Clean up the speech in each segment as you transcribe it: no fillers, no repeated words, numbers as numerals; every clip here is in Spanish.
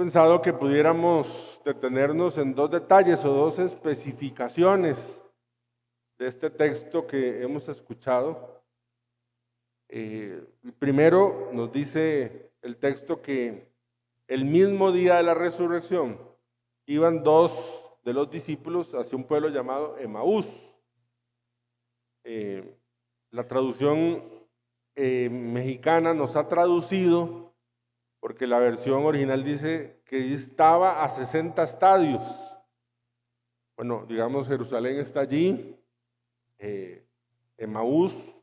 pensado que pudiéramos detenernos en dos detalles o dos especificaciones de este texto que hemos escuchado. Primero nos dice el texto que el mismo día de la resurrección iban dos de los discípulos hacia un pueblo llamado Emaús. La traducción mexicana nos ha traducido, porque la versión original dice que estaba a 60 estadios. Bueno, digamos, Jerusalén está allí, Emaús,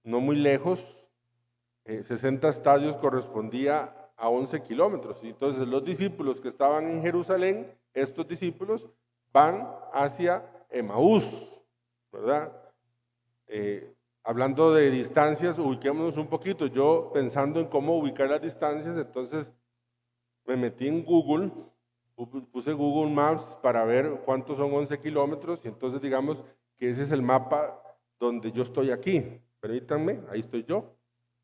no muy lejos, 60 estadios correspondía a 11 kilómetros. Y entonces los discípulos que estaban en Jerusalén, estos discípulos, van hacia Emaús, ¿verdad? Hablando de distancias, ubiquémonos un poquito. Yo pensando en cómo ubicar las distancias, entonces me metí en Google, puse Google Maps para ver cuántos son 11 kilómetros, y entonces digamos que ese es el mapa donde yo estoy aquí. Permítanme, ahí estoy yo.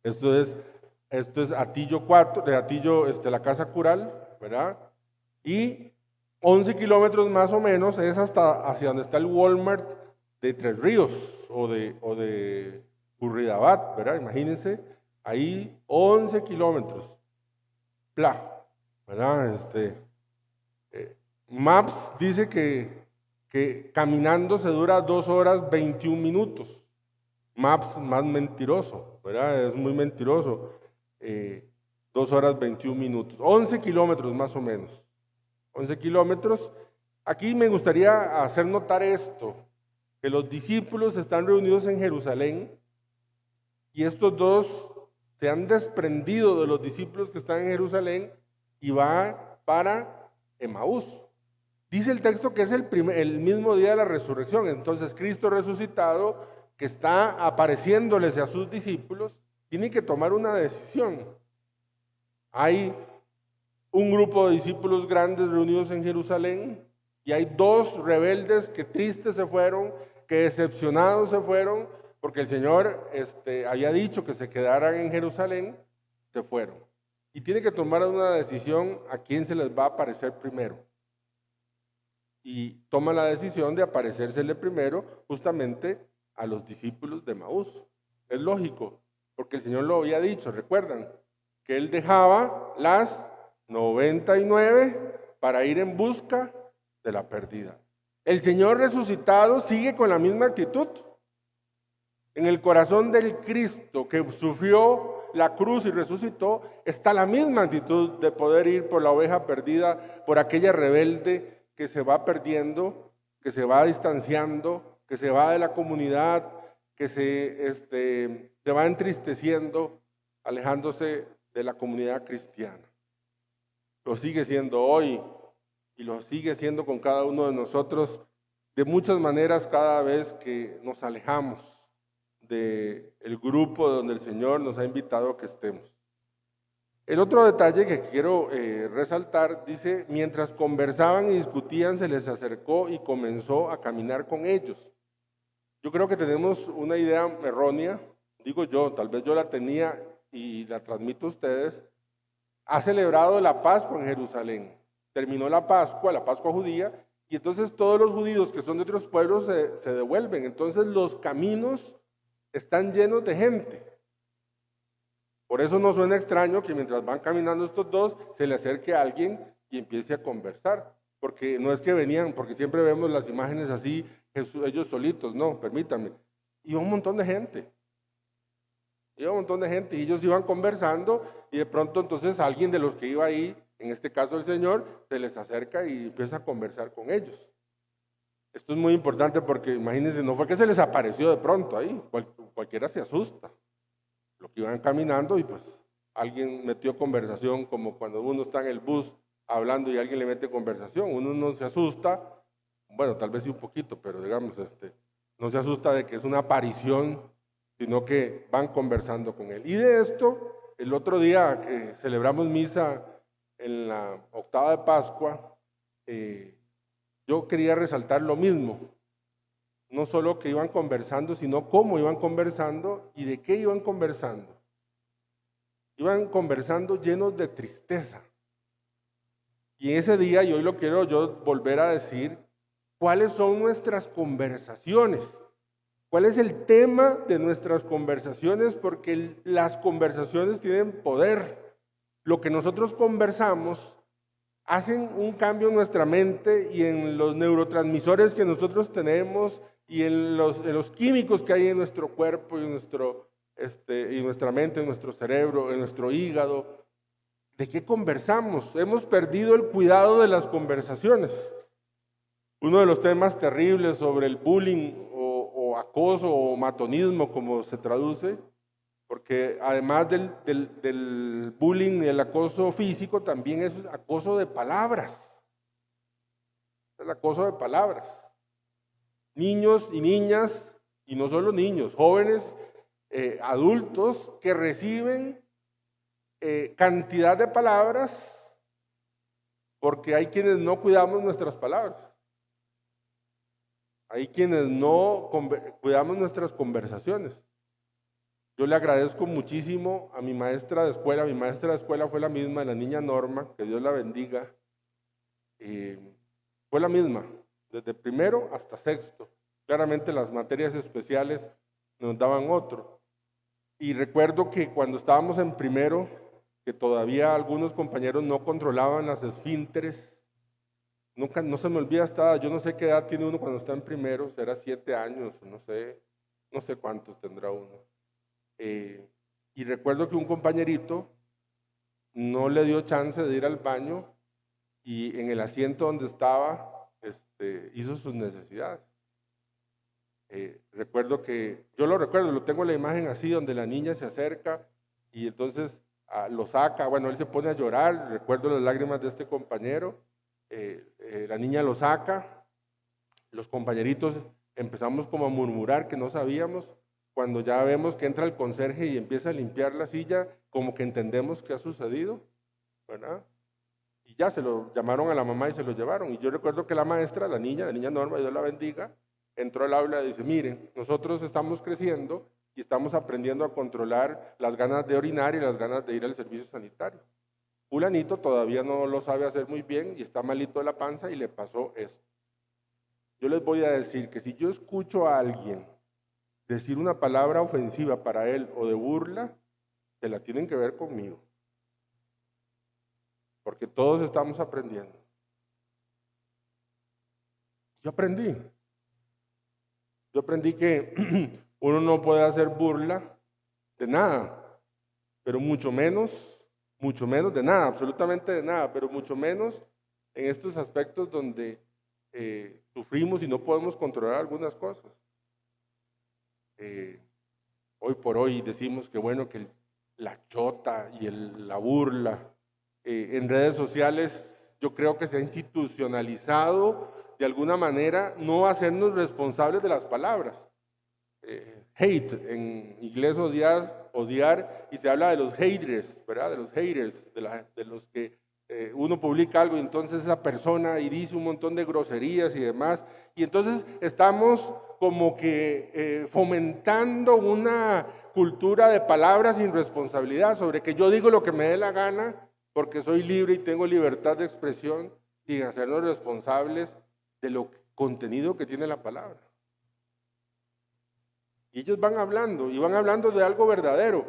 Esto es Atillo 4, de Atillo, la Casa Cural, ¿verdad? Y 11 kilómetros más o menos es hasta hacia donde está el Walmart de Tres Ríos o de Curridabat, ¿verdad? Imagínense, ahí 11 kilómetros. ¿Verdad? Maps dice que caminando se dura 2 horas 21 minutos. Maps más mentiroso, ¿verdad? Es muy mentiroso. 2 horas 21 minutos. 11 kilómetros más o menos. 11 kilómetros. Aquí me gustaría hacer notar esto, que los discípulos están reunidos en Jerusalén y estos dos se han desprendido de los discípulos que están en Jerusalén y van para Emaús. Dice el texto que es el mismo día de la resurrección. Entonces Cristo resucitado, que está apareciéndoles a sus discípulos, tiene que tomar una decisión. Hay un grupo de discípulos grandes reunidos en Jerusalén y hay dos rebeldes que tristes se fueron, que decepcionados se fueron, porque el Señor había dicho que se quedaran en Jerusalén, se fueron. Y tiene que tomar una decisión a quién se les va a aparecer primero. Y toma la decisión de aparecérsele primero justamente a los discípulos de Emaús. Es lógico, porque el Señor lo había dicho, recuerdan, que Él dejaba las 99 para ir en busca de la perdida. El Señor resucitado sigue con la misma actitud. En el corazón del Cristo que sufrió la cruz y resucitó, está la misma actitud de poder ir por la oveja perdida, por aquella rebelde que se va perdiendo, que se va distanciando, que se va de la comunidad, que se va entristeciendo, alejándose de la comunidad cristiana. Lo sigue siendo hoy y lo sigue siendo con cada uno de nosotros de muchas maneras cada vez que nos alejamos del grupo donde el Señor nos ha invitado a que estemos. El otro detalle que quiero resaltar dice, mientras conversaban y discutían, se les acercó y comenzó a caminar con ellos. Yo creo que tenemos una idea errónea, digo yo, tal vez yo la tenía y la transmito a ustedes. Ha celebrado la Pascua en Jerusalén, terminó la Pascua judía, y entonces todos los judíos que son de otros pueblos se devuelven. Entonces los caminos están llenos de gente. Por eso no suena extraño que mientras van caminando estos dos, se le acerque a alguien y empiece a conversar. Porque no es que venían, porque siempre vemos las imágenes así, ellos solitos, no, permítanme. Iba un montón de gente. Iba un montón de gente y ellos iban conversando y de pronto entonces alguien de los que iba ahí, en este caso el Señor, se les acerca y empieza a conversar con ellos. Esto es muy importante porque imagínense, no fue que se les apareció de pronto ahí, cualquiera se asusta. Lo que iban caminando y pues alguien metió conversación, como cuando uno está en el bus hablando y alguien le mete conversación, uno no se asusta, bueno, tal vez sí un poquito, pero digamos, no se asusta de que es una aparición, sino que van conversando con él. Y de esto, el otro día que celebramos misa en la octava de Pascua, yo quería resaltar lo mismo. No solo que iban conversando, sino cómo iban conversando y de qué iban conversando. Iban conversando llenos de tristeza. Y en ese día, y hoy lo quiero yo volver a decir, ¿cuáles son nuestras conversaciones? ¿Cuál es el tema de nuestras conversaciones? Porque las conversaciones tienen poder. Lo que nosotros conversamos hacen un cambio en nuestra mente y en los neurotransmisores que nosotros tenemos y en los químicos que hay en nuestro cuerpo y en nuestra mente, en nuestro cerebro, en nuestro hígado. ¿De qué conversamos? Hemos perdido el cuidado de las conversaciones. Uno de los temas terribles sobre el bullying o acoso o matonismo, como se traduce, porque además del bullying y el acoso físico, también es acoso de palabras. El acoso de palabras. Niños y niñas, y no solo niños, jóvenes, adultos que reciben cantidad de palabras porque hay quienes no cuidamos nuestras palabras. Hay quienes no cuidamos nuestras conversaciones. Yo le agradezco muchísimo a mi maestra de escuela. Mi maestra de escuela fue la misma, la niña Norma, que Dios la bendiga. Fue la misma, desde primero hasta sexto. Claramente las materias especiales nos daban otro. Y recuerdo que cuando estábamos en primero, que todavía algunos compañeros no controlaban las esfínteres. Nunca, no se me olvida yo no sé qué edad tiene uno cuando está en primero, será 7 años, no sé cuántos tendrá uno. Y recuerdo que un compañerito no le dio chance de ir al baño y en el asiento donde estaba hizo sus necesidades. Recuerdo que, yo lo recuerdo, lo tengo la imagen así, donde la niña se acerca y entonces lo saca, bueno, él se pone a llorar, recuerdo las lágrimas de este compañero, la niña lo saca, los compañeritos empezamos como a murmurar que no sabíamos, cuando ya vemos que entra el conserje y empieza a limpiar la silla, como que entendemos qué ha sucedido, ¿verdad? Y ya se lo llamaron a la mamá y se lo llevaron, y yo recuerdo que la maestra, la niña Norma, Dios la bendiga, entró al aula y dice, miren, nosotros estamos creciendo y estamos aprendiendo a controlar las ganas de orinar y las ganas de ir al servicio sanitario. Fulanito todavía no lo sabe hacer muy bien y está malito de la panza y le pasó esto. Yo les voy a decir que si yo escucho a alguien decir una palabra ofensiva para él o de burla, se la tienen que ver conmigo. Porque todos estamos aprendiendo. Yo aprendí que uno no puede hacer burla de nada, pero mucho menos de nada, absolutamente de nada, pero mucho menos en estos aspectos donde sufrimos y no podemos controlar algunas cosas. Hoy por hoy decimos que bueno, que la chota y la burla en redes sociales, yo creo que se ha institucionalizado de alguna manera no hacernos responsables de las palabras. Hate, en inglés odiar, y se habla de los haters, ¿verdad? De los haters, de los que uno publica algo y entonces esa persona y dice un montón de groserías y demás, y entonces estamos como que fomentando una cultura de palabras sin responsabilidad, sobre que yo digo lo que me dé la gana porque soy libre y tengo libertad de expresión, sin hacernos responsables de lo contenido que tiene la palabra. Y ellos van hablando, y van hablando de algo verdadero.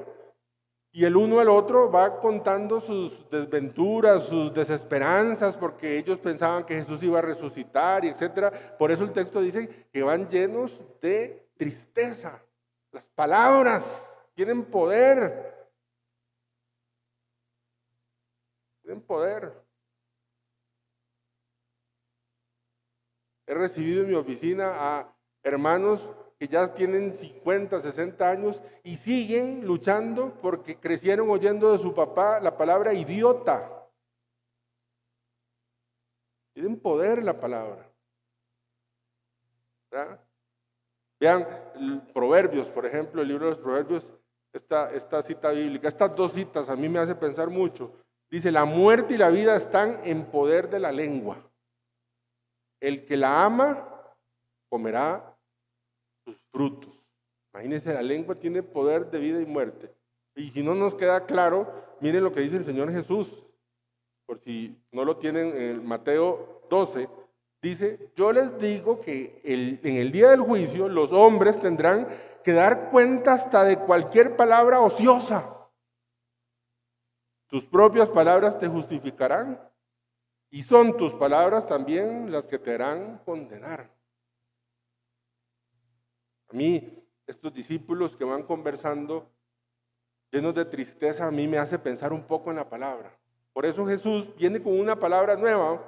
Y el uno al otro va contando sus desventuras, sus desesperanzas, porque ellos pensaban que Jesús iba a resucitar, y etcétera. Por eso el texto dice que van llenos de tristeza. Las palabras tienen poder. Tienen poder. He recibido en mi oficina a hermanos que ya tienen 50, 60 años y siguen luchando porque crecieron oyendo de su papá la palabra idiota. Tienen poder la palabra. ¿Verdad? Vean Proverbios, por ejemplo, el libro de los Proverbios, esta cita bíblica, estas dos citas a mí me hace pensar mucho. Dice, la muerte y la vida están en poder de la lengua. El que la ama comerá sus frutos. Imagínense, la lengua tiene poder de vida y muerte. Y si no nos queda claro, miren lo que dice el Señor Jesús. por si no lo tienen, en el Mateo 12, dice, yo les digo que en el día del juicio los hombres tendrán que dar cuenta hasta de cualquier palabra ociosa. Tus propias palabras te justificarán y son tus palabras también las que te harán condenar. A mí, estos discípulos que van conversando llenos de tristeza, a mí me hace pensar un poco en la palabra. Por eso Jesús viene con una palabra nueva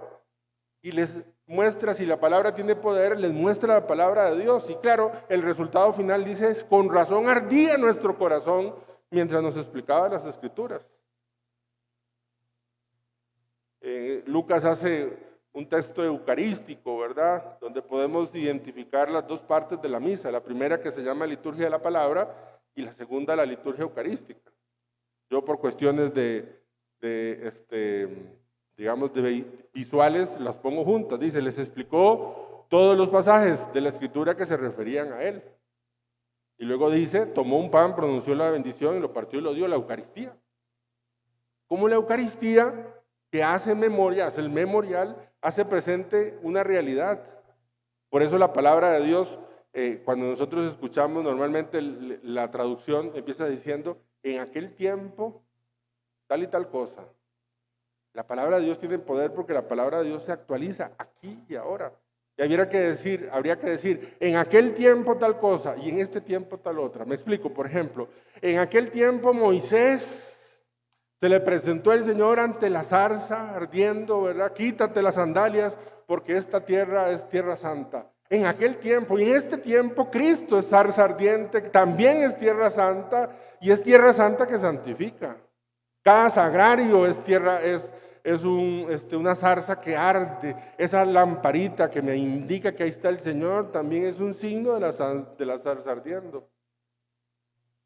y les muestra, si la palabra tiene poder, les muestra la palabra de Dios. Y claro, el resultado final dice, con razón ardía nuestro corazón mientras nos explicaba las Escrituras. Lucas hace un texto eucarístico, ¿verdad? Donde podemos identificar las dos partes de la misa. La primera que se llama liturgia de la palabra y la segunda la liturgia eucarística. Yo por cuestiones digamos, visuales las pongo juntas. Dice, les explicó todos los pasajes de la Escritura que se referían a él. Y luego dice, tomó un pan, pronunció la bendición y lo partió y lo dio, la Eucaristía. Como la Eucaristía que hace memoria, hace el memorial, hace presente una realidad. Por eso la palabra de Dios, cuando nosotros escuchamos normalmente la traducción, empieza diciendo, en aquel tiempo, tal y tal cosa. La palabra de Dios tiene poder porque la palabra de Dios se actualiza aquí y ahora. Y habría que decir, en aquel tiempo tal cosa y en este tiempo tal otra. Me explico, por ejemplo, en aquel tiempo Moisés se le presentó el Señor ante la zarza ardiendo, ¿verdad? Quítate las sandalias porque esta tierra es tierra santa. En aquel tiempo y en este tiempo Cristo es zarza ardiente, también es tierra santa y es tierra santa que santifica. Cada sagrario es tierra, es una zarza que arde. Esa lamparita que me indica que ahí está el Señor también es un signo de la zarza ardiendo.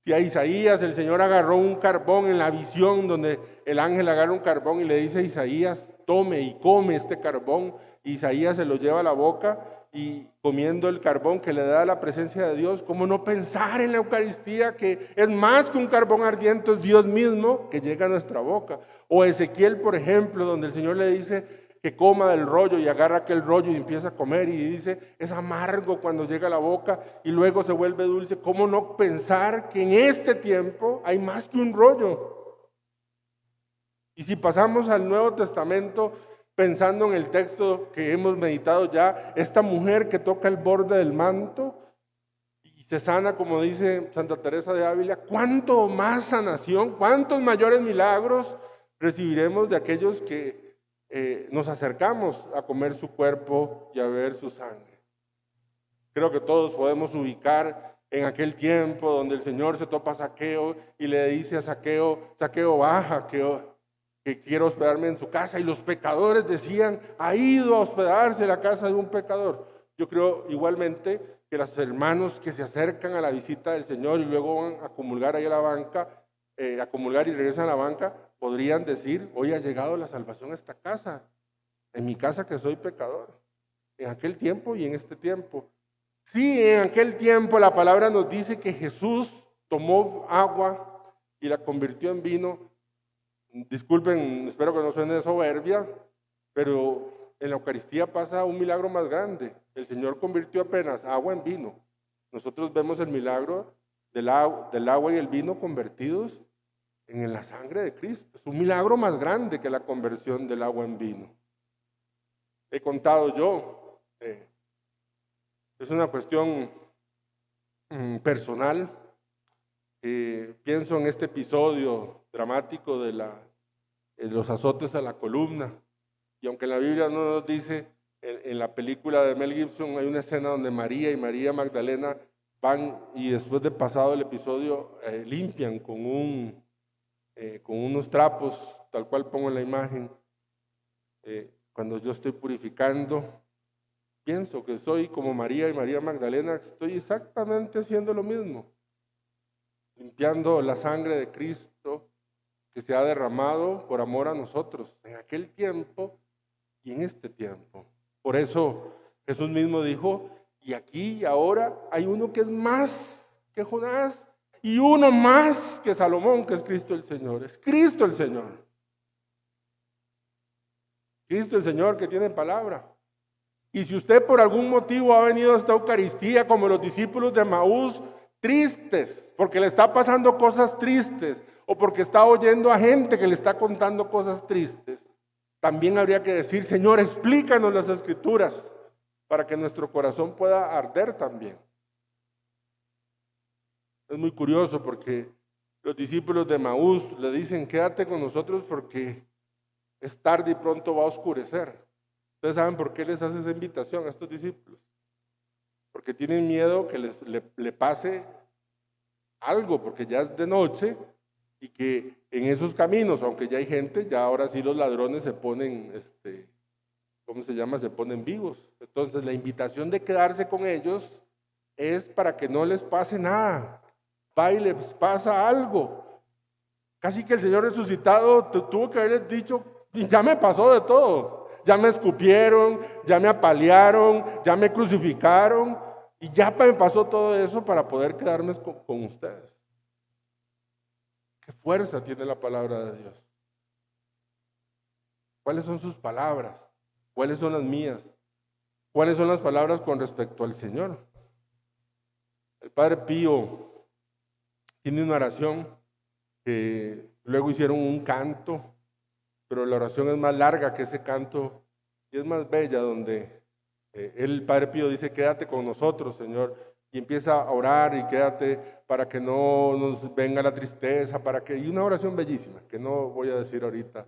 Si a Isaías el Señor agarró un carbón en la visión donde el ángel agarra un carbón y le dice a Isaías, tome y come este carbón. Isaías se lo lleva a la boca y comiendo el carbón que le da la presencia de Dios, ¿cómo no pensar en la Eucaristía que es más que un carbón ardiente, es Dios mismo que llega a nuestra boca? O Ezequiel, por ejemplo, donde el Señor le dice que coma del rollo y agarra aquel rollo y empieza a comer y dice, es amargo cuando llega a la boca y luego se vuelve dulce. ¿Cómo no pensar que en este tiempo hay más que un rollo? Y si pasamos al Nuevo Testamento, pensando en el texto que hemos meditado ya, esta mujer que toca el borde del manto y se sana, como dice Santa Teresa de Ávila, ¿cuánto más sanación, cuántos mayores milagros recibiremos de aquellos que nos acercamos a comer su cuerpo y a beber su sangre? Creo que todos podemos ubicar en aquel tiempo donde el Señor se topa a Zaqueo y le dice a Zaqueo, Zaqueo, baja, que quiero hospedarme en su casa. Y los pecadores decían, ha ido a hospedarse en la casa de un pecador. Yo creo igualmente que los hermanos que se acercan a la visita del Señor y luego van a comulgar ahí a la banca, a comulgar y regresan a la banca, podrían decir, hoy ha llegado la salvación a esta casa, en mi casa que soy pecador, en aquel tiempo y en este tiempo. Sí, en aquel tiempo la palabra nos dice que Jesús tomó agua y la convirtió en vino. Disculpen, espero que no suene de soberbia, pero en la Eucaristía pasa un milagro más grande. El Señor convirtió apenas agua en vino. Nosotros vemos el milagro del agua y el vino convertidos en la sangre de Cristo. Es un milagro más grande que la conversión del agua en vino. He contado yo, es una cuestión personal. Pienso en este episodio dramático de los azotes a la columna. Y aunque la Biblia no nos dice, en la película de Mel Gibson hay una escena donde María y María Magdalena van y después de pasado el episodio limpian con unos trapos, tal cual pongo en la imagen. Cuando yo estoy purificando, pienso que soy como María y María Magdalena, estoy exactamente haciendo lo mismo, limpiando la sangre de Cristo que se ha derramado por amor a nosotros en aquel tiempo y en este tiempo. Por eso Jesús mismo dijo, y aquí y ahora hay uno que es más que Jonás y uno más que Salomón, que es Cristo el Señor. Es Cristo el Señor. Cristo el Señor que tiene palabra. Y si usted por algún motivo ha venido a esta Eucaristía como los discípulos de Emaús, tristes, porque le está pasando cosas tristes, o porque está oyendo a gente que le está contando cosas tristes, también habría que decir: Señor, explícanos las Escrituras, para que nuestro corazón pueda arder también. Es muy curioso porque los discípulos de Emaús le dicen: quédate con nosotros porque es tarde y pronto va a oscurecer. ¿Ustedes saben por qué les hace esa invitación a estos discípulos? Porque tienen miedo que le pase algo, porque ya es de noche y que en esos caminos, aunque ya hay gente, ya ahora sí los ladrones se ponen, ¿cómo se llama? Se ponen vivos. Entonces la invitación de quedarse con ellos es para que no les pase nada. Va y les pasa algo. Casi que el Señor resucitado tuvo que haberles dicho: ya me pasó de todo. Ya me escupieron, ya me apalearon, ya me crucificaron y ya me pasó todo eso para poder quedarme con ustedes. ¿Qué fuerza tiene la palabra de Dios? ¿Cuáles son sus palabras? ¿Cuáles son las mías? ¿Cuáles son las palabras con respecto al Señor? El Padre Pío tiene una oración que luego hicieron un canto, pero la oración es más larga que ese canto y es más bella, donde el Padre Pío dice: quédate con nosotros, Señor, y empieza a orar y quédate para que no nos venga la tristeza, y una oración bellísima que no voy a decir ahorita,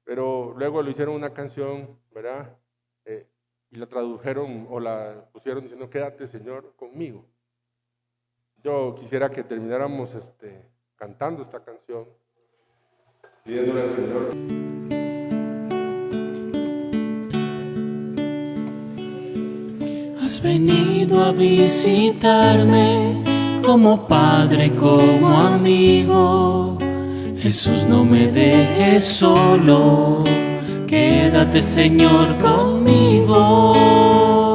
pero luego lo hicieron una canción, ¿verdad? Y la tradujeron o la pusieron diciendo: quédate, Señor, conmigo. Yo quisiera que termináramos cantando esta canción, pidiéndole al Señor. Has venido a visitarme como padre, como amigo. Jesús, no me dejes solo, quédate, Señor, conmigo.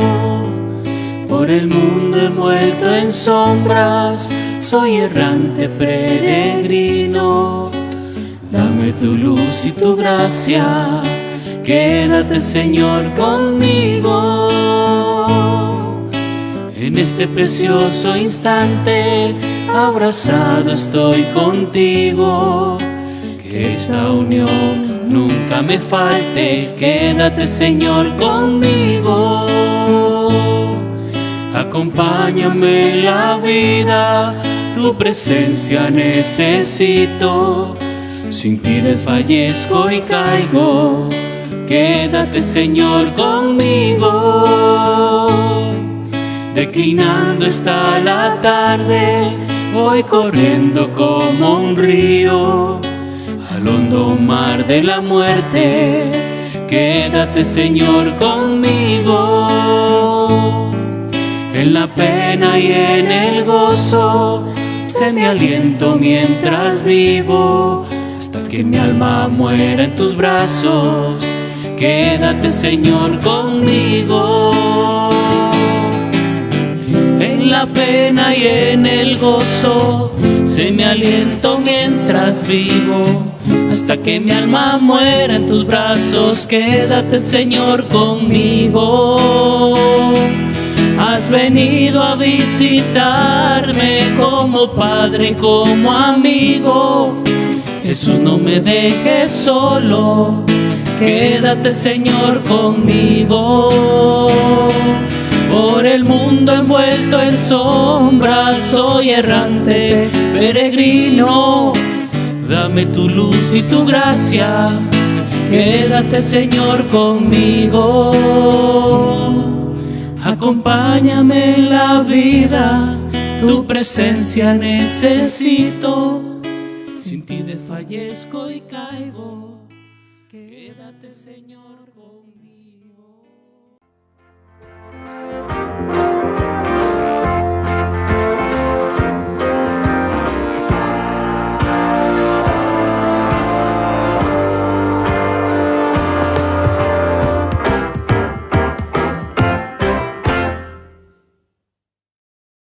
Por el mundo envuelto en sombras, soy errante peregrino. Dame tu luz y tu gracia, quédate, Señor, conmigo. En este precioso instante, abrazado estoy contigo. Que esta unión nunca me falte, quédate, Señor, conmigo. Acompáñame en la vida, tu presencia necesito. Sin ti desfallezco y caigo, quédate, Señor, conmigo. Declinando está la tarde, voy corriendo como un río al hondo mar de la muerte, quédate, Señor, conmigo. En la pena y en el gozo, sé mi aliento mientras vivo, hasta que mi alma muera en tus brazos, quédate, Señor, conmigo. En la pena y en el gozo, sé mi aliento mientras vivo, hasta que mi alma muera en tus brazos, quédate, Señor, conmigo. Has venido a visitarme como padre, como amigo. Jesús, no me dejes solo, quédate, Señor, conmigo. Por el mundo envuelto en sombras, soy errante peregrino. Dame tu luz y tu gracia, quédate, Señor, conmigo. Acompáñame en la vida, tu presencia necesito. Sin ti desfallezco y caigo, quédate, Señor, conmigo.